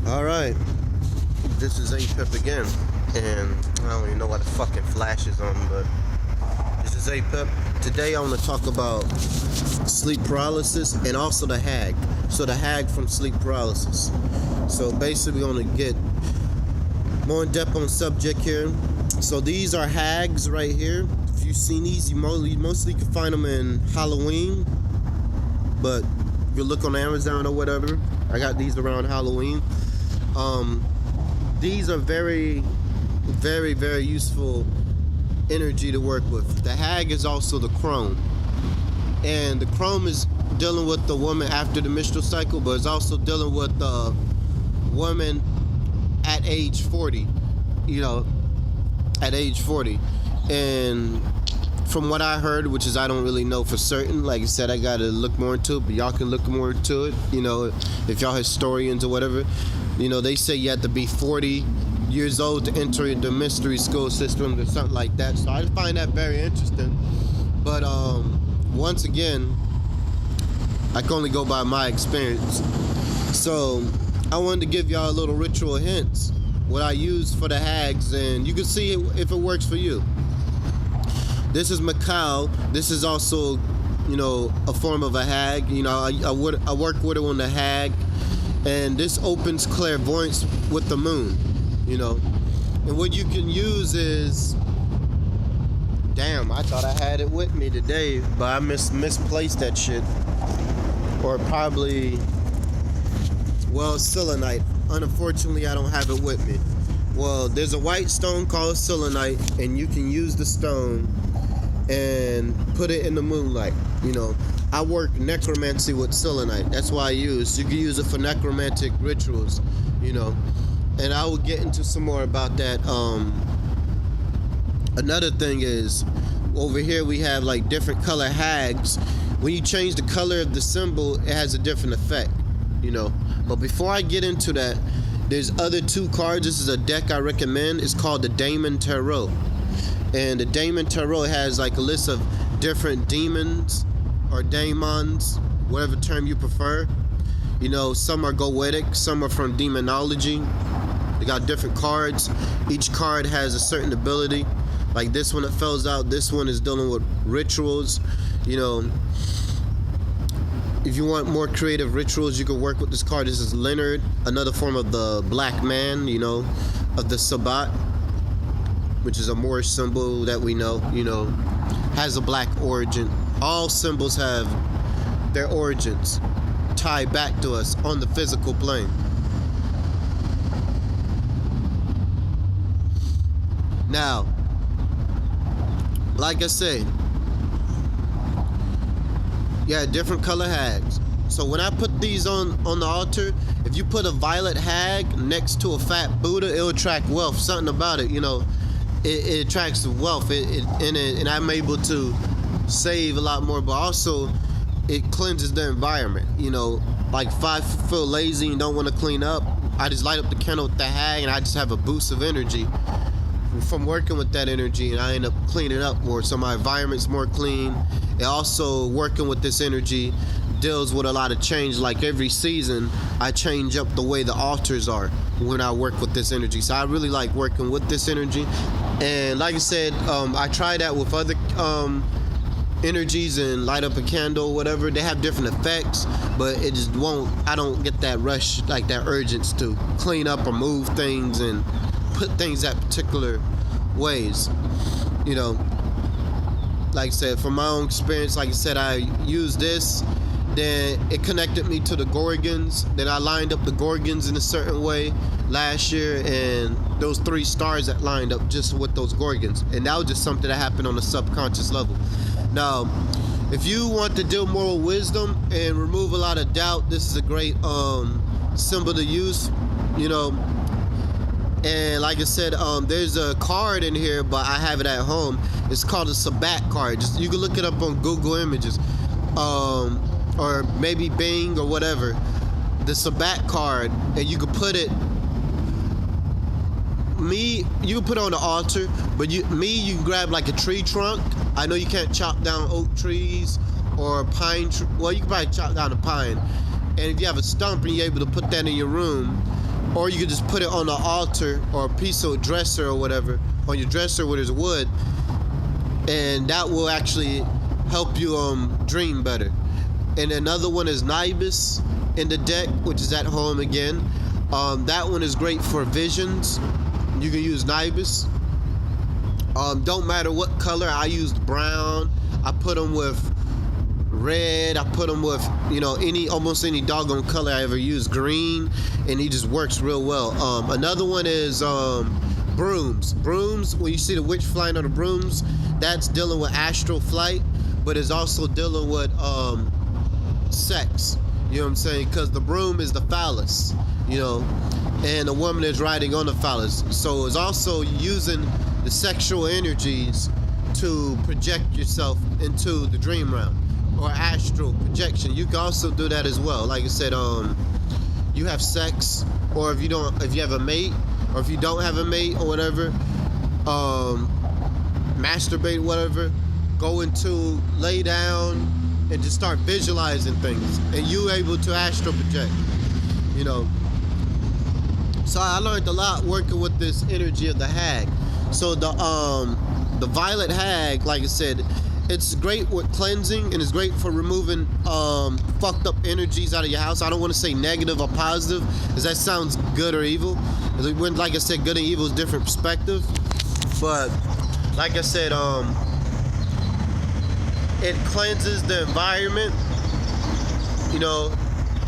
Alright, this is A-Pip again, and I don't even know why the fucking flash is on, but this is A-Pip. Today I want to talk about sleep paralysis and also the hag. So the hag from sleep paralysis. So basically we're going to get more in depth on the subject here. So these are hags right here. If you've seen these, you mostly can find them in Halloween, but if you look on Amazon or whatever, I got these around Halloween. These are very, very, very useful energy to work with. The hag is also the crone, and the crone is dealing with the woman after the menstrual cycle, but it's also dealing with the woman at age 40. At age 40, and from what I heard, which is I don't really know for certain, like I said, I gotta look more into it, but y'all can look more into it, if y'all historians or whatever. They say you have to be 40 years old to enter the mystery school system or something like that, so I find that very interesting. But once again, I can only go by my experience. So I wanted to give y'all a little ritual hints, what I use for the hags, and you can see if it works for you. This is Macau. This is also, a form of a hag. I work with it on the hag, and this opens clairvoyance with the moon. And what you can use is, damn, I thought I had it with me today, but I misplaced that shit, or probably, selenite. Unfortunately, I don't have it with me. Well, there's a white stone called selenite, and you can use the stone and put it in the moonlight. I work necromancy with selenite. That's why you can use it for necromantic rituals, and I will get into some more about that. Another thing is, over here we have like different color hags. When you change the color of the symbol, it has a different effect, but before I get into that, there's other two cards. This is a deck I recommend. It's called the Daemon Tarot. And the Daemon Tarot has like a list of different demons or daemons, whatever term you prefer. Some are goetic, some are from demonology. They got different cards. Each card has a certain ability. Like this one that fills out, this one is dealing with rituals. If you want more creative rituals, you can work with this card. This is Leonard, another form of the black man, of the Sabbat, which is a Moorish symbol that we know, has a black origin. All symbols have their origins tied back to us on the physical plane. Now, like I said, different color hags. So when I put these on the altar, if you put a violet hag next to a fat Buddha, it'll attract wealth. Something about it, it attracts wealth. And I'm able to save a lot more, but also it cleanses the environment. Like if I feel lazy and don't want to clean up, I just light up the candle with the hag, and I just have a boost of energy from working with that energy, and I end up cleaning up more, so my environment's more clean. And also working with this energy deals with a lot of change. Like every season I change up the way the altars are when I work with this energy, so I really like working with this energy. And like I said, I try that with other energies and light up a candle, whatever. They have different effects, but it just I don't get that rush, like that urgency to clean up or move things and put things at particular ways. Like I said, from my own experience, like I said, I used this, then it connected me to the Gorgons. Then I lined up the Gorgons in a certain way last year, and those 3 stars that lined up just with those Gorgons. And that was just something that happened on a subconscious level. Now, if you want to deal more with wisdom and remove a lot of doubt, this is a great symbol to use, And like I said, there's a card in here, but I have it at home. It's called a Sabbat card. You can look it up on Google Images, or maybe Bing or whatever. The Sabbat card, and you can put it. You can put it on the altar, but you can grab like a tree trunk. I know you can't chop down oak trees or pine. Well, you can probably chop down a pine, and if you have a stump and you're able to put that in your room, or you could just put it on the altar or a piece of dresser or whatever, on your dresser where there's wood, and that will actually help you dream better. And another one is Nibus in the deck, which is at home again. That one is great for visions. You can use Nibus. Don't matter what color. I used brown. I put them with red. I put them with, almost any doggone color I ever used. Green, and he just works real well. Another one is brooms. Brooms, when you see the witch flying on the brooms, that's dealing with astral flight, but it's also dealing with sex. You know what I'm saying? Because the broom is the phallus, and the woman is riding on the phallus. So it's also using the sexual energies to project yourself into the dream realm or astral projection. You can also do that as well. Like I said, you have sex, or if you have a mate, or if you don't have a mate or whatever, masturbate, whatever, go into lay down and just start visualizing things, and you able to astral project, So I learned a lot working with this energy of the hag. So the violet hag, like I said, it's great with cleansing, and it's great for removing fucked up energies out of your house. I don't want to say negative or positive, because that sounds good or evil. When, like I said, good and evil is different perspective. But like I said, it cleanses the environment,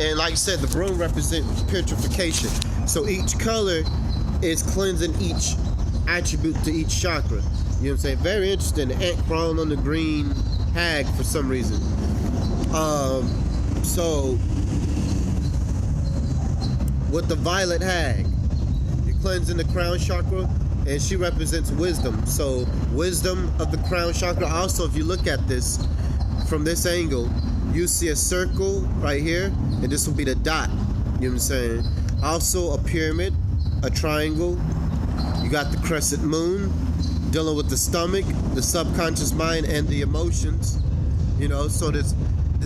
and like I said, the broom represents purification. So each color is cleansing each attribute to each chakra. You know what I'm saying? Very interesting. The ant crawling on the green hag for some reason. So with the violet hag, you're cleansing the crown chakra, and she represents wisdom. So wisdom of the crown chakra. Also, if you look at this from this angle, you see a circle right here, and this will be the dot. You know what I'm saying? Also a pyramid, a triangle. You got the crescent moon, dealing with the stomach, the subconscious mind, and the emotions. So this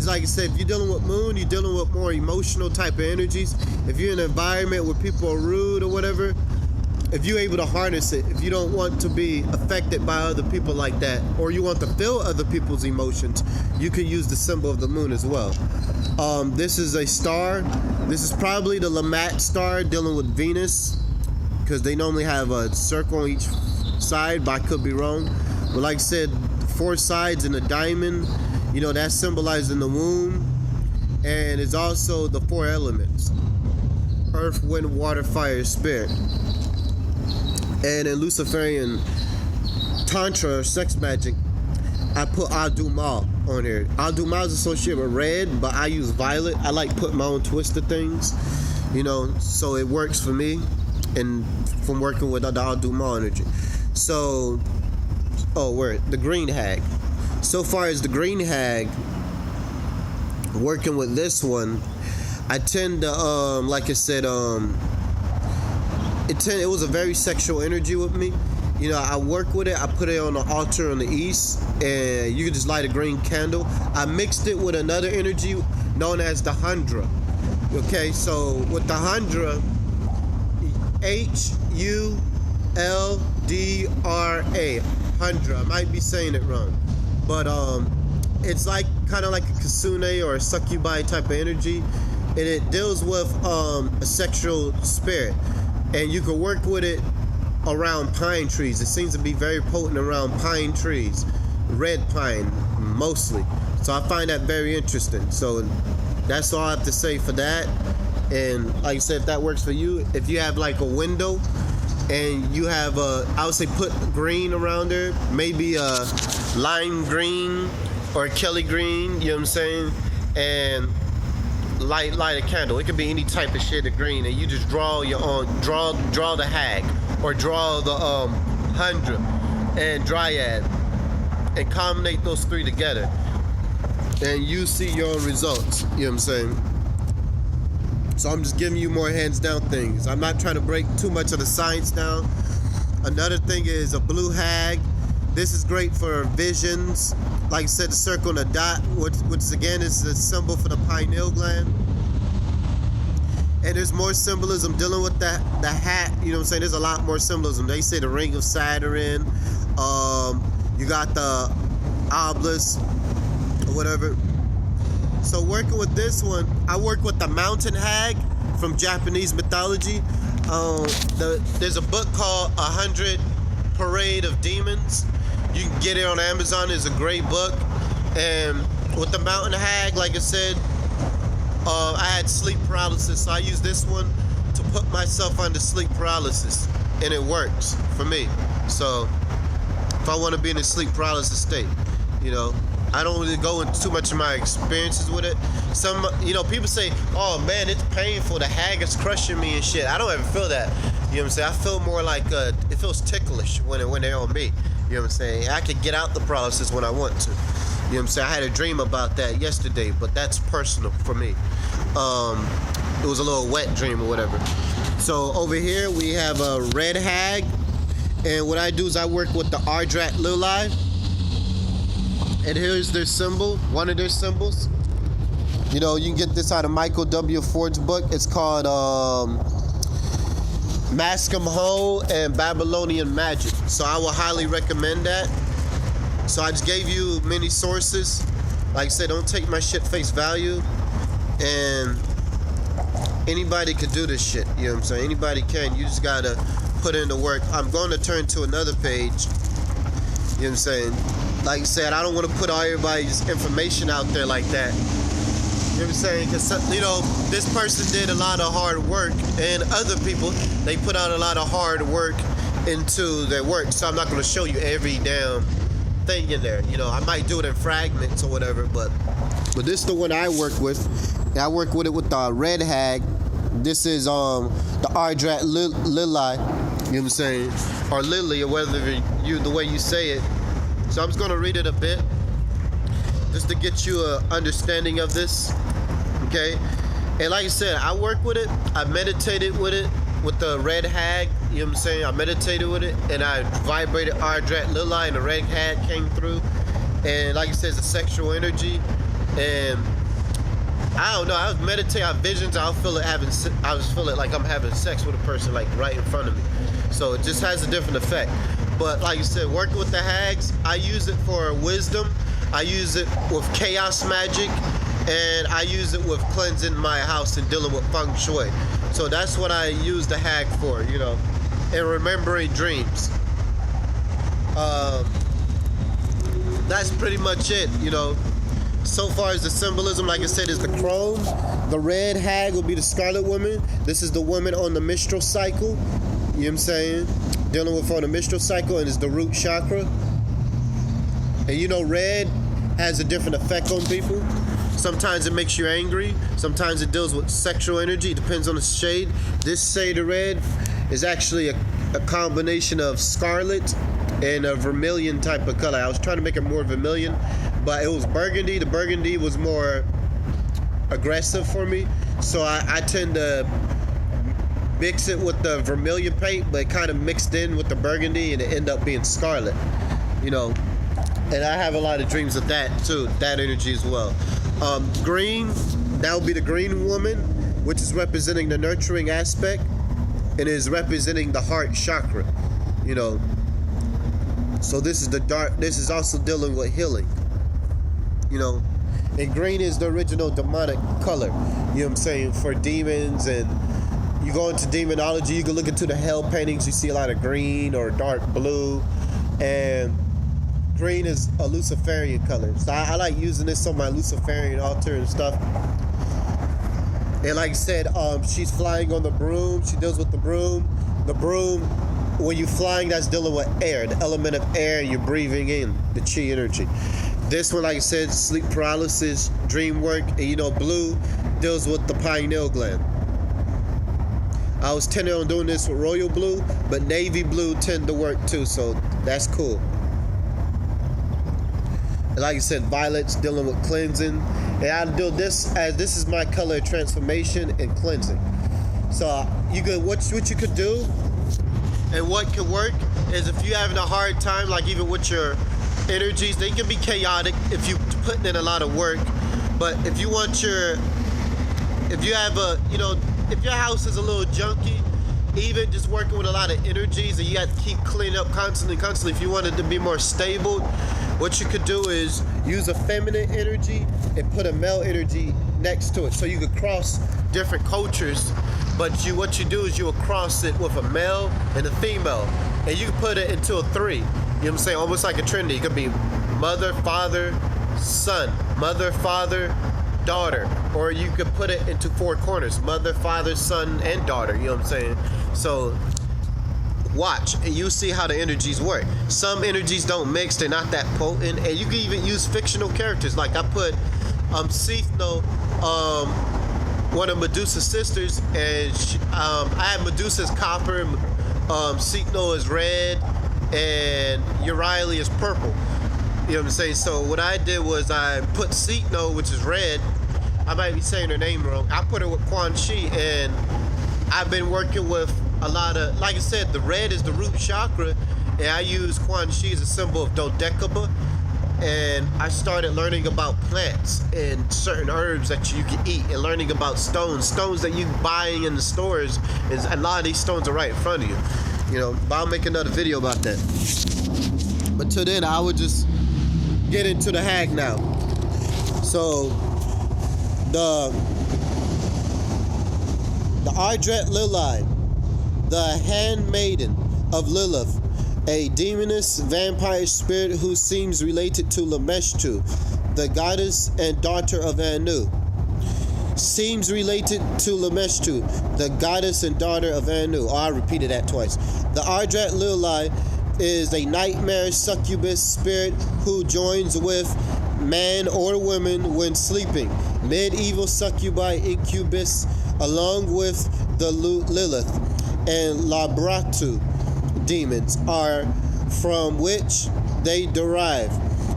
like I said, if you're dealing with moon, you're dealing with more emotional type of energies. If you're in an environment where people are rude or whatever, if you're able to harness it, if you don't want to be affected by other people like that, or you want to feel other people's emotions, you can use the symbol of the moon as well. This is a star. This is probably the Lamont star dealing with Venus, because they normally have a circle on each side, but I could be wrong. But like I said, 4 sides and a diamond, that's symbolizing the womb. And it's also the 4 elements: earth, wind, water, fire, spirit. And in Luciferian Tantra or sex magic, I put Aduma on here. Aduma is associated with red, but I use violet. I like putting my own twist to things, so it works for me, and from working with the Aduma energy. So, the green hag. So far as the green hag, working with this one, I tend to, like I said, it was a very sexual energy with me. I work with it. I put it on the altar on the east, and you can just light a green candle. I mixed it with another energy known as the Hundra. Okay, so with the Hundra, Hundra, Hundra. I might be saying it wrong, but it's like kind of like a Kasune or a succubi type of energy, and it deals with a sexual spirit. And you can work with it around pine trees. It seems to be very potent around pine trees, red pine mostly. So I find that very interesting. So that's all I have to say for that. And like I said, if that works for you, if you have like a window and you have I would say put green around there, maybe a lime green or a Kelly green, you know what I'm saying? And light a candle. It could be any type of shade of green, and you just draw your own, draw the hag, or draw the Hundra and Dryad, and combine those 3 together, and you see your own results. You know what I'm saying? So I'm just giving you more hands down things. I'm not trying to break too much of the science down. Another thing is a blue hag. This is great for visions. Like I said, the circle and the dot, which again is the symbol for the pineal gland. And there's more symbolism dealing with the hat. You know what I'm saying? There's a lot more symbolism. They say the ring of Saturn. You got the obelisk or whatever. So working with this one, I work with the mountain hag from Japanese mythology. There's a book called 100 Parade of Demons. You can get it on Amazon. It's a great book. And with the mountain hag, like I said, I had sleep paralysis, so I use this one to put myself under sleep paralysis, and it works for me. So if I want to be in a sleep paralysis state, you know, I don't really go into too much of my experiences with it. Some, you know, people say, oh man, it's painful, the hag is crushing me and shit. I don't ever feel that. You know what I'm saying? I feel more like it feels ticklish when they're on me. You know what I'm saying? I can get out the paralysis when I want to. You know what I'm saying? I had a dream about that yesterday, but that's personal for me. It was a little wet dream or whatever. So over here we have a red hag, and what I do is I work with the Ardrat Lili, and here's their symbol, one of their symbols. You know, you can get this out of Michael W. Ford's book. It's called Mascom Ho and Babylonian Magic. So I will highly recommend that. So I just gave you many sources. Like I said, don't take my shit face value. And anybody can do this shit. You know what I'm saying? Anybody can. You just gotta put in the work. I'm going to turn to another page. You know what I'm saying? Like I said, I don't want to put all everybody's information out there like that. You know what I'm saying? Because, you know, this person did a lot of hard work, and other people, they put out a lot of hard work into their work. So I'm not going to show you every damn thing in there. You know, I might do it in fragments or whatever, but this is the one I work with. And I work with it with the red hag. This is the Ardrat Lili. You know what I'm saying? Or Lily, or whether the way you say it. So I'm just going to read it a bit, just to get you an understanding of this, okay? And like I said, I work with it, I meditated with it, with the red hag, you know what I'm saying? I meditated with it, and I vibrated Ardrat Lili, and the red hag came through. And like I said, it's a sexual energy, and I don't know, I was meditating, I have visions, I just feel it like I'm having sex with a person, like right in front of me. So it just has a different effect. But like you said, working with the hags, I use it for wisdom. I use it with chaos magic, and I use it with cleansing my house and dealing with feng shui. So that's what I use the hag for, you know, and remembering dreams. That's pretty much it, you know. So far as the symbolism, like I said, is the chrome. The red hag will be the scarlet woman. This is the woman on the menstrual cycle. You know what I'm saying? Dealing with on the menstrual cycle, and it's the root chakra. And you know, red has a different effect on people. Sometimes it makes you angry. Sometimes it deals with sexual energy. It depends on the shade. This shade of red is actually a combination of scarlet and a vermilion type of color. I was trying to make it more vermilion, but it was burgundy. The burgundy was more aggressive for me. So I tend to mix it with the vermilion paint, but it kind of mixed in with the burgundy, and it ended up being scarlet, you know. And I have a lot of dreams of that too, that energy as well. Green, that would be the green woman, which is representing the nurturing aspect, and is representing the heart chakra, you know. So this is the dark, this is also dealing with healing, you know. And green is the original demonic color, you know what I'm saying, for demons. And you go into demonology, you can look into the hell paintings, you see a lot of green or dark blue, and green is a Luciferian color. So I like using this on my Luciferian altar and stuff. And like I said, she's flying on the broom. She deals with the broom. The broom, when you're flying, that's dealing with air, the element of air, you're breathing in the chi energy. This one, like I said, sleep paralysis, dream work, and you know, blue deals with the pineal gland. I was tending on doing this with royal blue, but navy blue tend to work too, so that's cool. And like I said, violets dealing with cleansing. And I do this as this is my color of transformation and cleansing. So you could what you could do and what could work is if you're having a hard time, like even with your energies, they can be chaotic if you putting in a lot of work. But if you have a, you know, if your house is a little junky, even just working with a lot of energies, and you have to keep cleaning up constantly. If you want it to be more stable, what you could do is use a feminine energy and put a male energy next to it, so you could cross different cultures. But what you do is you will cross it with a male and a female, and you can put it into a three. You know what I'm saying? Almost like a trinity. It could be mother, father, son, mother, father, daughter, or you could put it into four corners: mother, father, son, and daughter. You know what I'm saying? So watch, and you see how the energies work. Some energies don't mix; they're not that potent, and you can even use fictional characters. Like I put Sithno, one of Medusa's sisters, and I had Medusa's copper, Sithno is red, and Euryale is purple. You know what I'm saying? So what I did was I put Sithno, which is red. I might be saying her name wrong. I put her with Quan Chi, and I've been working with a lot of, like I said, the red is the root chakra, and I use Quan Chi as a symbol of dodecaba. And I started learning about plants and certain herbs that you can eat, and learning about stones that you buying in the stores. Is a lot of these stones are right in front of you. You know, but I'll make another video about that. But till then, I would just get into the hag now. So the Ardret Lili, the handmaiden of Lilith, a demoness vampire spirit who seems related to Lameshtu, the goddess and daughter of Anu. Seems related to Lameshtu, the goddess and daughter of Anu. Oh, I repeated that twice. The Ardret Lili is a nightmare succubus spirit who joins with man or woman when sleeping. Medieval succubi incubus, along with the Lilith and Labratu demons, are from which they derive.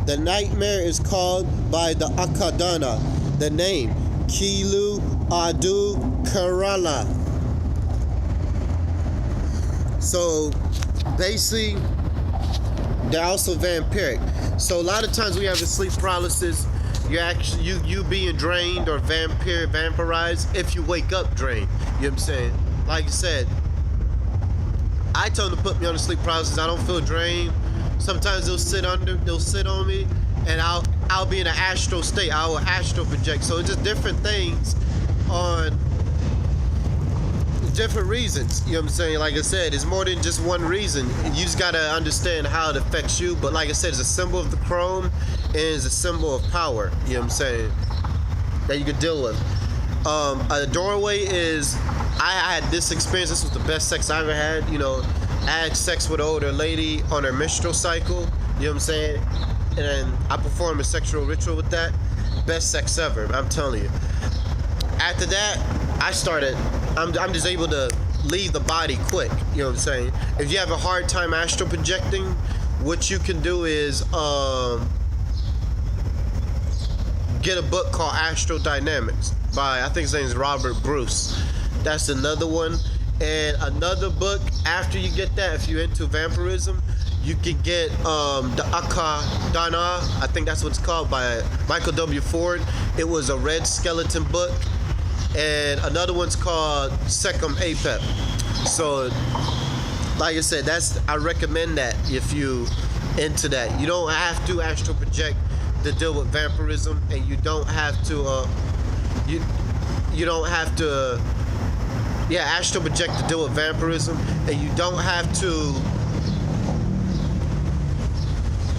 The nightmare is called by the Akadana the name Kilu Adu Kerala. So basically, they're also vampiric. So a lot of times we have a sleep paralysis. You being drained or vampirized if you wake up drained. You know what I'm saying? Like I said, I told them to put me on a sleep paralysis. I don't feel drained. Sometimes they'll sit on me, and I'll be in an astral state. I will astral project. So it's just different things on different reasons. You know what I'm saying? Like I said, it's more than just one reason. You just gotta understand how it affects you. But like I said, it's a symbol of the chrome, and it's a symbol of power. You know what I'm saying? That you can deal with. A doorway is, I had this experience. This was the best sex I ever had. You know, I had sex with an older lady on her menstrual cycle. You know what I'm saying? And I performed a sexual ritual with that. Best sex ever, I'm telling you. After that, I'm just able to leave the body quick. You know what I'm saying? If you have a hard time astral projecting, what you can do is get a book called Astral Dynamics by, I think his name is Robert Bruce. That's another one. And another book, after you get that, if you're into vampirism, you can get the Akadana, I think that's what it's called, by Michael W. Ford. It was a red skeleton book. And another one's called Secum Apep. So, like I said, I recommend that if you into that. You don't have to astral project to deal with vampirism, and you don't have to you don't have to astral project to deal with vampirism, and you don't have to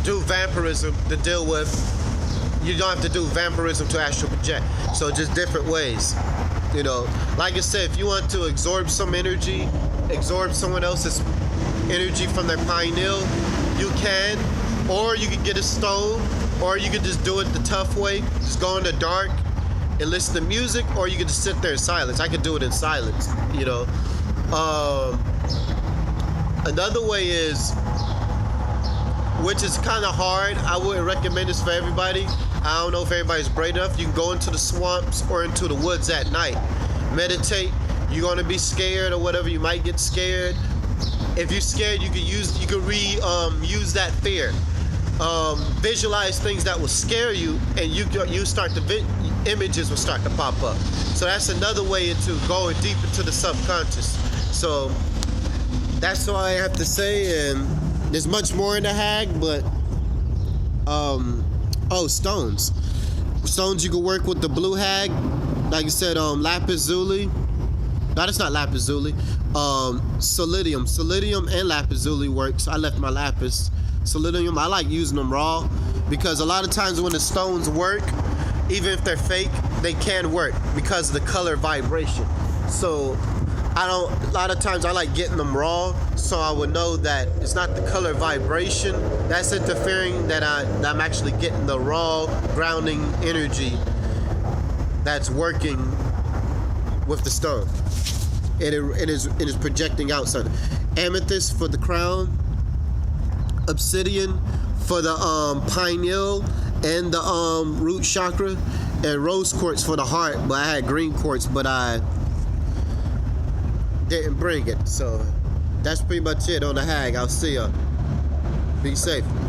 do vampirism to deal with, you don't have to do vampirism to astral project. So just different ways. You know, like I said, if you want to absorb some energy, absorb someone else's energy from their pineal, you can. Or you can get a stone, or you can just do it the tough way, just go in the dark and listen to music, or you can just sit there in silence. I could do it in silence, you know. Another way is, which is kind of hard, I wouldn't recommend this for everybody. I don't know if everybody's brave enough. You can go into the swamps or into the woods at night. Meditate. You're gonna be scared or whatever. You might get scared. If you're scared, you can use that fear. visualize things that will scare you, and you start to images will start to pop up. So that's another way into going deep into the subconscious. So that's all I have to say, and there's much more in the hag, but stones. Stones you can work with the blue hag, like you said, lapis lazuli. No, that's not lapis lazuli. Solidium and lapis lazuli works. I left my lapis. Solidium, I like using them raw, because a lot of times when the stones work, even if they're fake, they can work because of the color vibration. So a lot of times I like getting them raw, so I would know that it's not the color vibration that's interfering, that I'm actually getting the raw grounding energy that's working with the stone. It is projecting out something. Amethyst for the crown, obsidian for the pineal and the root chakra, and rose quartz for the heart. But I had green quartz, but I didn't bring it. So that's pretty much it on the hag. I'll see ya. Be safe.